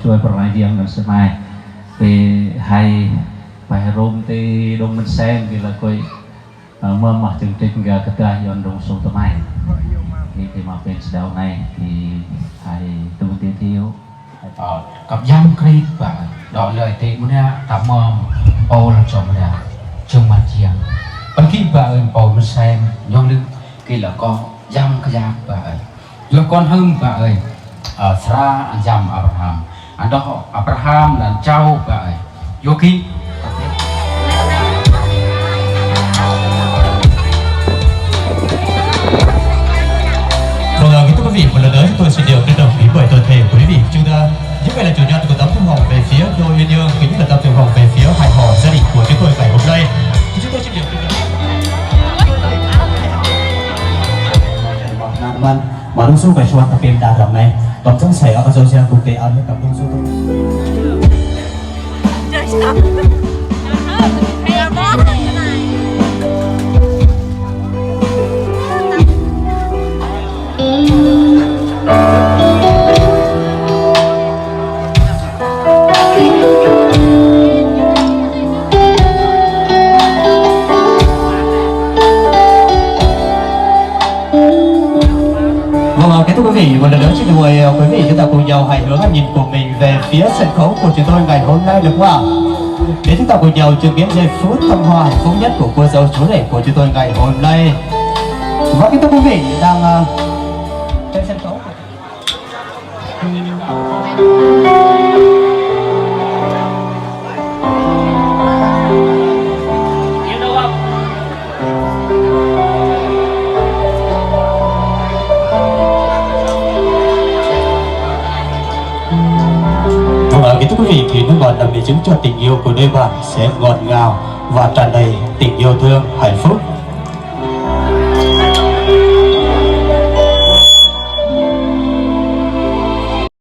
ช่วยประมาณยังมันสมัยไปให้ไปรวมที่ดงมันแซงที่เราเคยเมื่อมาถึงที่กระต่ายย้อนดงสูงตัวใหม่ที่มาเป็นสดาวในที่ให้ดงที่เที่ยวกับย่ำคลิปแบบดอกเลยที่มันเนี่ยตับมอมโอเราจมเนี่ยจึงมาเชียงบางทีแบบโอมันแซงย้อนลึกกี่แล้วก็ย่ำขยับแบบแล้วก็หึ่มแบบสระย่ำอับราฮัมอันดอกอับราฮัมdanเจ้าแบบโยคีVâng, kính thưa quý vị, một lần nữa chúng tôi xin điều trân trọng kính mời toàn thể của quý vị chúng ta những người là chủ nhân của tấm thương hồng về phía đôi Uyên Dương, kính là tấm thương hồng về phía Hải Họ gia đình của chúng tôi ngày hôm nay. Chúng tôi xin điều trân trọng. Mà đông số về số tập phim đa rộng này, tổng thống sẽ ở trong xe cùng tế ơn với tổng đông số tôi. Thưa quý vị, một lần nữa xin mời quý vị chúng ta cùng nhau hãy hướng ánh nhìn của mình về phía sân khấu của chúng tôi ngày hôm nay được không ạ? Để chúng ta cùng nhau chứng kiến giây phút thăng hoa hạnh phúc nhất của cô dâu chú rể của chúng tôi ngày hôm nay. Và kính thưa quý vị đang trên sân khấu. Kính thưa quý vị, thì nước ngọt là minh chứng cho tình yêu của đôi bạn sẽ ngọt ngào và tràn đầy tình yêu thương, hạnh phúc.